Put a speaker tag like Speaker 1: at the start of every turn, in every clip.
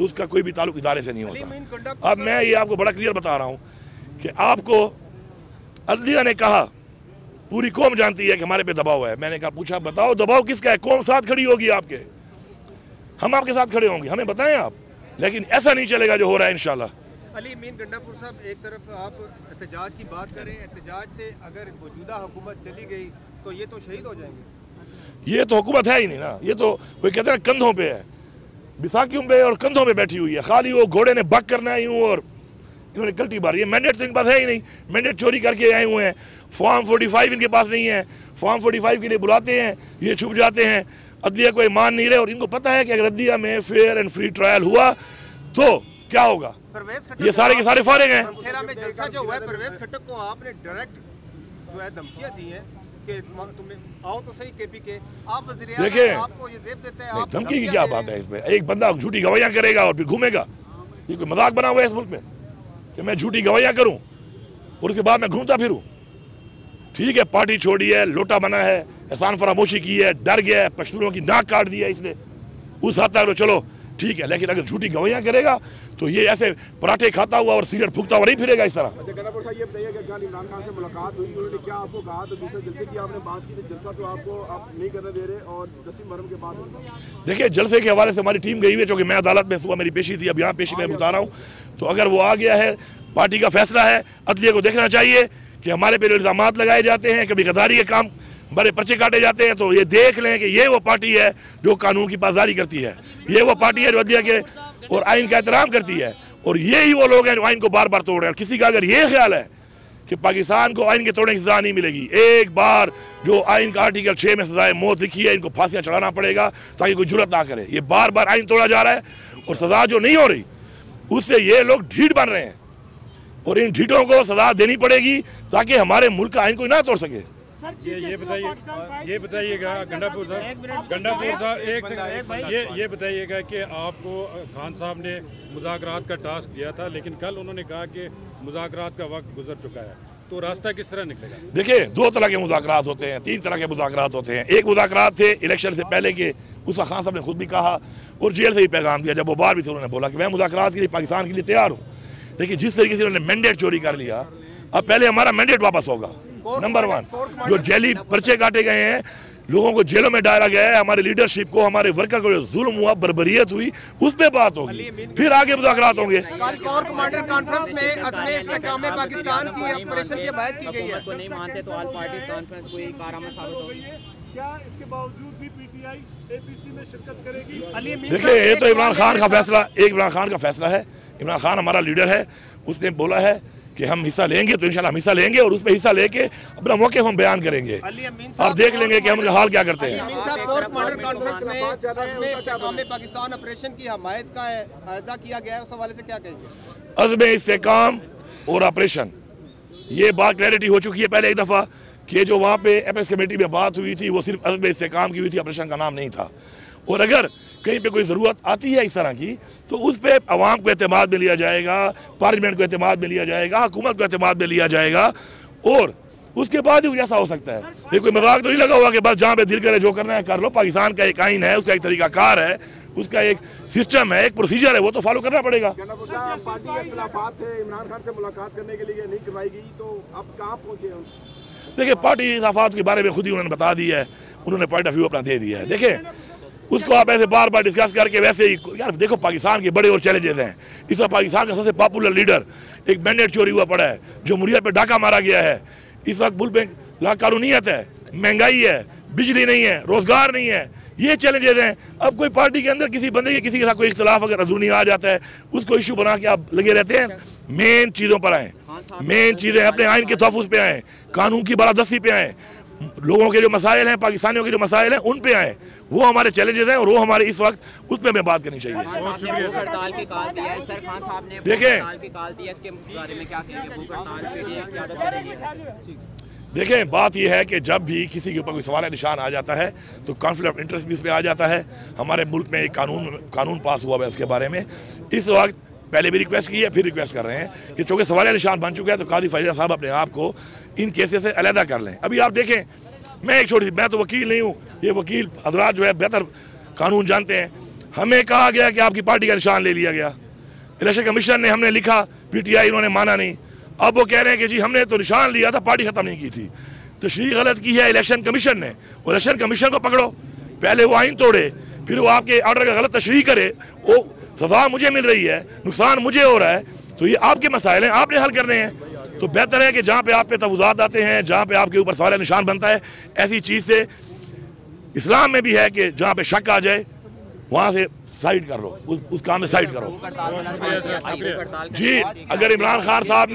Speaker 1: तो उसका कोई भी ताल्लुक इदारे से नहीं होता। अब मैं ये आपको बड़ा क्लियर बता रहा हूँ कि आपको अदलिया ने कहा, पूरी कौम जानती है कि हमारे पे दबाव है। मैंने कहा, पूछा बताओ दबाव किसका है, कौन साथ खड़ी होगी आपके? हम आपके साथ खड़े होंगे, हमें बताएं आप। लेकिन ऐसा नहीं चलेगा जो हो रहा है इंशाल्लाह।
Speaker 2: अली अमीन गंडापुर साहब, एक तरफ आप एहतजाज की बात करें, एहतजाज से अगर मौजूदा हुकूमत चली गई तो ये तो शहीद हो जाएंगे।
Speaker 1: ये तो हुकूमत है ही नहीं ना, ये तो कोई कहते हैं कंधों पे है, बिसाखियों पे और कंधों पे बैठी हुई है। खाली वो घोड़े ने बक करना है यूं और इन्होंने कल्टी मारी है। मैंडेट तो इनके पास है ही नहीं, मैंडेट चोरी करके आए हुए हैं। फॉर्म 45 इनके पास नहीं है, फॉर्म 45 के लिए बुलाते हैं, ये छुप जाते हैं। अदलिया को मान नहीं रहे और इनको पता है कि अगर अदलिया में फेयर एंड फ्री ट्रायल हुआ तो क्या होगा। ये सारे के सारे फारिग हैं।
Speaker 2: में जलसा जो हुआ है, परवेज खट्टक को आपने डायरेक्ट जो है धमकियां दी हैं कि तुम्हें आओ तो सही केपी के, आप वज़ीर आज़म
Speaker 1: देखिए
Speaker 2: आपको ये जेब देते हैं।
Speaker 1: धमकी की क्या बात है इसमें? एक बंदा झूठी गवाहियां करेगा और फिर घूमेगा, ये कोई मजाक बना हुआ है इस मुल्क में कि मैं झूठी गवाहियां करूं और उसके बाद मैं घूमता फिरूं? ठीक है, पार्टी छोड़ी है, लोटा बना है, एहसान फरामोशी की है, डर गया है, पश्तूनों की नाक काट दी है इसने, उस हद तक चलो ठीक है। लेकिन अगर झूठी गवाहियां करेगा तो ये ऐसे पराठे खाता हुआ और सिगरेट फूकता हुआ नहीं फिरेगा इस तरह।
Speaker 3: गंडापुर साहब, ये बताइए कि कल इमरान खान से मुलाकात हुई, उन्होंने क्या आपको कहा? तो दूसरे जलसे की आपने बात की, जलसा तो आपको आप नहीं करने दे रहे और जसीम मरहम के बाद
Speaker 1: देखिए जलसे के हवाले से हमारी टीम गई हुई है, क्योंकि मैं अदालत में सुबह मेरी पेशी थी, अब यहाँ पेशी में बता रहा हूँ। तो अगर वो आ गया है, पार्टी का फैसला है, अदलिया को देखना चाहिए कि हमारे पे इल्जाम लगाए जाते हैं, कभी गद्दारी के काम बड़े पर्चे काटे जाते हैं, तो ये देख लें कि ये वो पार्टी है जो कानून की पासदारी करती है, ये वो पार्टी है जो अदलिया के और आइन का एहतराम करती है, और ये ही वो लोग हैं जो आइन को बार बार तोड़ रहे हैं। किसी का अगर ये ख्याल है कि पाकिस्तान को आइन के तोड़ने की सजा नहीं मिलेगी, एक बार जो आइन का आर्टिकल 6 में सजाए मौत लिखी है, इनको फांसियां चढ़ाना पड़ेगा ताकि कोई जुर्रत ना करे। ये बार बार आइन तोड़ा जा रहा है और सजा जो नहीं हो रही उससे ये लोग ढीठ बन रहे हैं, और इन ढीठों को सजा देनी पड़ेगी ताकि हमारे मुल्क का आइन कोई ना तोड़ सके।
Speaker 4: ये बताइएगा गंडापुर साहब एक सेकंड, ये बताइएगा कि आपको खान साहब ने मुज़ाकरात का टास्क दिया था, लेकिन कल उन्होंने कहा कि मुज़ाकरात का वक्त गुजर चुका है, तो रास्ता किस तरह निकलेगा?
Speaker 1: देखिए 2 तरह के मुज़ाकरात होते हैं, 3 तरह के मुज़ाकरात होते हैं। एक मुज़ाकरात थे इलेक्शन से पहले के, उसका खान साहब ने खुद भी कहा और जेल से ही पैगाम दिया, जब वो बाहर भी थे उन्होंने बोला कि मैं मुज़ाकरात के लिए पाकिस्तान के लिए तैयार हूँ। लेकिन जिस तरीके से उन्होंने मैंडेट चोरी कर लिया, अब पहले हमारा मैंडेट वापस होगा। नंबर 1, जो जेली पर्चे काटे गए हैं, लोगों को जेलों में डाला गया है, हमारे लीडरशिप को, हमारे वर्कर को जो जुल्म हुआ, बर्बरियत हुई, उस पे बात होगी, फिर आगे मुज़ाकरात होंगे।
Speaker 2: कोर कमांडर कॉन्फ्रेंस में अज़्म इस्तेकाम पाकिस्तान की ऑपरेशन की हिमायत की गई है।
Speaker 5: नहीं मानते तो ऑल पार्टी कॉन्फ्रेंस कोई कारनामा साबित होगी
Speaker 6: क्या? इसके बावजूद भी पीटीआई एपीसी में शिरकत करेगी?
Speaker 1: देखिए ये तो इमरान खान का फैसला, इमरान खान का फैसला है। इमरान खान हमारा लीडर है, उसने बोला है कि हम हिस्सा लेंगे, तो इंशाल्लाह हम हिस्सा लेंगे और उसमें हिस्सा लेके अपना मौके हम बयान करेंगे। आप देख लेंगे कि हम हाल क्या करते हैं।
Speaker 2: पाकिस्तान ऑपरेशन की हिमायत का अदा किया गया है, उस हवाले से क्या कहेंगे?
Speaker 1: अज़्म इस्तेकाम और ऑपरेशन, ये बात क्लैरिटी हो चुकी है पहले एक दफ़ा कि जो वहाँ पे एपेक्स कमेटी में बात हुई थी वो सिर्फ अज़्म इस्तेकाम की हुई थी, ऑपरेशन का नाम नहीं था। और अगर कहीं पे कोई ज़रूरत आती है इस तरह की तो उस पर अवाम को एतमाद में लिया जाएगा, पार्लियामेंट को एतमाद में लिया जाएगा, हुकूमत को एतमाद में लिया जाएगा, और उसके बाद ही ऐसा हो सकता है। ये कोई मजाक तो नहीं लगा हुआ कि बस जहाँ पे दिल करे जो करना है कर लो। पाकिस्तान का एक आइन है, उसका एक तरीकाकार है, उसका एक सिस्टम है, एक प्रोसीजर है, वो तो फॉलो करना पड़ेगा।
Speaker 3: पार्टी के इख्तिलाफात है, इमरान खान से मुलाकात करने के लिए नहीं करवाई गई, तो अब कहाँ पहुँचे हम?
Speaker 1: देखिए पार्टी इख्तिलाफात के बारे में खुद ही उन्होंने बता दिया है, उन्होंने पॉइंट ऑफ व्यू अपना दे दिया है। देखिए उसको आप ऐसे बार बार डिस्कस करके वैसे ही, यार देखो पाकिस्तान के बड़े और चैलेंजेस हैं। इस वक्त पाकिस्तान का सबसे पॉपुलर लीडर, एक मैंडेट चोरी हुआ पड़ा है, जमहूरियत पे डाका मारा गया है, इस वक्त मुल्क में लाकानूनियत है, महंगाई है, बिजली नहीं है, रोजगार नहीं है, ये चैलेंजेस हैं। अब कोई पार्टी के अंदर किसी बंदे के किसी के साथ कोई इख्तिलाफ अगर अंदरूनी आ जाता है, उसको इशू बना के आप लगे रहते हैं। मेन चीज़ों पर आए, मेन चीज़ें अपने आइन के तहफ़्फ़ुज़ पे आए, कानून की बालादस्ती पे आए, लोगों के जो मसाइल हैं, पाकिस्तानियों के जो मसाइल हैं उन पे आए, वो हमारे चैलेंजेस हैं और वो हमारे इस वक्त उस पर हमें बात करनी चाहिए। देखें बात यह है कि जब भी किसी के ऊपर कोई सवाल निशान आ जाता है तो कॉन्फ्लिक्ट ऑफ इंटरेस्ट भी इस पर आ जाता है। हमारे मुल्क में एक कानून पास हुआ है उसके बारे में, इस वक्त पहले भी रिक्वेस्ट की है, फिर रिक्वेस्ट कर रहे हैं कि चूँकि सवाल निशान बन चुका है तो कादी फैज़ल साहब अपने आप को इन केसेस से अलहदा कर लें। अभी आप देखें, मैं एक छोटी सी, मैं तो वकील नहीं हूँ, ये वकील हजरात जो है बेहतर कानून जानते हैं। हमें कहा गया कि आपकी पार्टी का निशान ले लिया गया। इलेक्शन कमीशन ने, हमने लिखा, पीटीआई इन्होंने माना नहीं। अब वो कह रहे हैं कि जी हमने तो निशान लिया था, पार्टी खत्म नहीं की थी। तशरीह गलत की है इलेक्शन कमीशन ने। इलेक्शन कमीशन को पकड़ो, पहले वो आइन तोड़े, फिर वो आपके ऑर्डर का गलत तशरीह करे। वो सजा मुझे मिल रही है, नुकसान मुझे हो रहा है, तो ये आपके मसाइल हैं, आपने हल करने हैं। तो बेहतर है कि जहाँ पे आप पे तवज़ुआत आते हैं, जहाँ पे आपके ऊपर सवाल निशान बनता है, ऐसी चीज़ से इस्लाम में भी है कि जहाँ पे शक आ जाए वहाँ से साइड कर लो, उस काम में साइड करो। जी, अगर इमरान खान साहब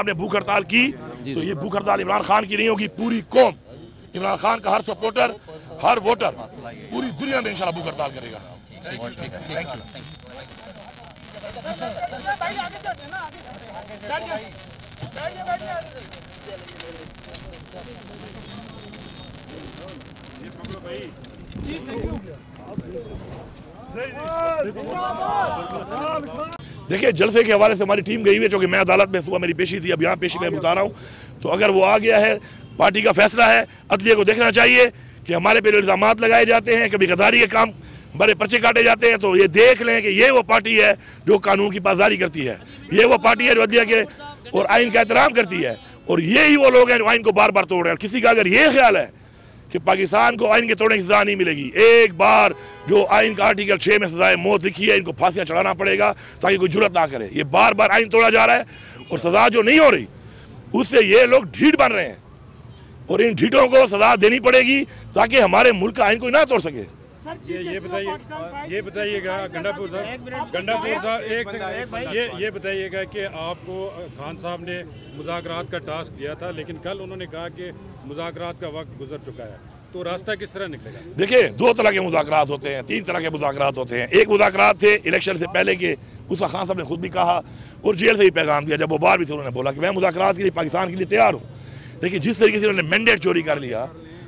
Speaker 1: ने भूख हड़ताल की तो ये भूख हड़ताल इमरान खान की नहीं होगी, पूरी कौम, इमरान खान का हर सपोर्टर, हर वोटर पूरी दुनिया में इंशाल्लाह भूख हड़ताल करेगा। देखिए, जलसे के हवाले से हमारी टीम गई हुई है, क्योंकि मैं अदालत में सुबह मेरी पेशी थी, अब यहाँ पेशी में बता रहा हूँ। तो अगर वो आ गया है, पार्टी का फैसला है, अदलिया को देखना चाहिए कि हमारे पे जो इल्ज़ामात लगाए जाते हैं, कभी गद्दारी के काम, बड़े पर्चे काटे जाते हैं, तो ये देख लें कि ये वो पार्टी है जो कानून की पासदारी करती है, ये वो पार्टी है जो अदलिया के और आइन का एहतराम करती है, और ये ही वो लोग हैं जो आइन को बार बार तोड़ रहे हैं। किसी का अगर ये ख्याल है कि पाकिस्तान को आइन के तोड़ने की सजा नहीं मिलेगी, एक बार जो आइन का आर्टिकल 6 में सजाए मौत लिखी है, इनको फांसियां चढ़ाना पड़ेगा ताकि कोई जुर्रत ना करे। ये बार बार आइन तोड़ा जा रहा है और सजा जो नहीं हो रही उससे ये लोग ढीठ बन रहे हैं, और इन ढीठों को सजा देनी पड़ेगी ताकि हमारे मुल्क का आइन कोई ना तोड़ सके।
Speaker 4: ये बताइएगा गंडापुर साहब एक सेकंड, ये बताइएगा कि आपको खान साहब ने मुज़ाकरात का टास्क दिया था, लेकिन कल उन्होंने कहा कि मुज़ाकरात का वक्त गुजर चुका है, तो रास्ता किस तरह निकलेगा?
Speaker 1: देखिए, 2 तरह के मुज़ाकरात होते हैं, 3 तरह के मुज़ाकरात होते हैं। एक मुज़ाकरात थे इलेक्शन से पहले के, उसका खान साहब ने खुद भी कहा और जेल से ही पैगाम दिया, जब वो बाहर भी थे उन्होंने बोला कि मैं मुज़ाकरात के लिए पाकिस्तान के लिए तैयार हूँ। लेकिन जिस तरीके से उन्होंने मैंडेट चोरी कर लिया,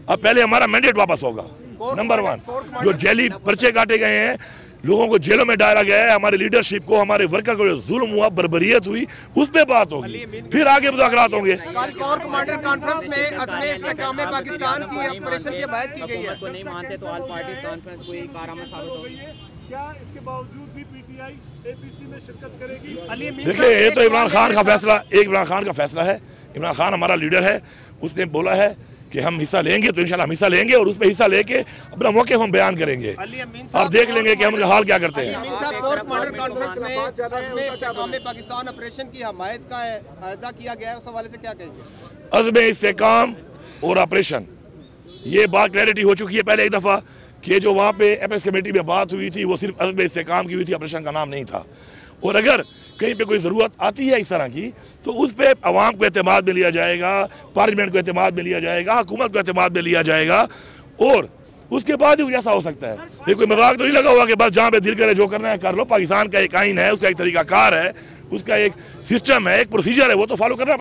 Speaker 1: अब पहले हमारा मैंडेट वापस होगा। नंबर 1, जो जेली पर्चे काटे गए हैं, लोगों को जेलों में डाला गया है, हमारे लीडरशिप को, हमारे वर्कर को जो जुल्म हुआ, बर्बरियत हुई, उस पे बात होगी, फिर आगे मुज़ाकरात होंगे।
Speaker 2: कोर कमांडर कॉन्फ्रेंस में अज़्म इस्तेहकाम पाकिस्तान की ऑपरेशन की हिमायत की गई है।
Speaker 5: को नहीं मानते तो ऑल पार्टी कॉन्फ्रेंस कोई कारनामा साबित होगी?
Speaker 6: क्या इसके बावजूद भी पीटीआई एपीसी में शिरकत करेगी?
Speaker 1: देखिए, ये तो इमरान खान का फैसला है। इमरान खान हमारा लीडर है, उसने बोला है कि हम हिस्सा लेंगे, तो इंशाल्लाह हम हिस्सा लेंगे और उसमें हिस्सा लेके अपना मौके हम बयान करेंगे, आप देख लेंगे कि हम हाल क्या करते हैं।
Speaker 2: कोर कमांडर कॉन्फ्रेंस में अज़्म इस्तेहकाम पाकिस्तान ऑपरेशन की हिमायत का अदा किया गया है, उस हवाले से क्या कहेंगे?
Speaker 1: अज़्म इस्तेहकाम और ऑपरेशन, ये बात क्लैरिटी हो चुकी है पहले एक दफ़ा कि जो वहाँ पे एपेक्स कमेटी में बात हुई थी वो सिर्फ अज़्म इस्तेहकाम की हुई थी, ऑपरेशन का नाम नहीं था। और अगर कहीं पे कोई ज़रूरत आती है इस तरह की, तो उस पर अवाम को एतमाद में लिया जाएगा, पार्लियामेंट को एतमाद में लिया जाएगा, हुकूमत को एतमाद में लिया जाएगा, और उसके बाद ही ऐसा हो सकता है। ये कोई मजाक तो नहीं लगा हुआ कि बस जहाँ पे दिल करे जो करना है कर लो। पाकिस्तान का एक आइन है, उसका एक तरीकाकार है, उसका एक सिस्टम है, एक प्रोसीजर है, वो तो फॉलो करना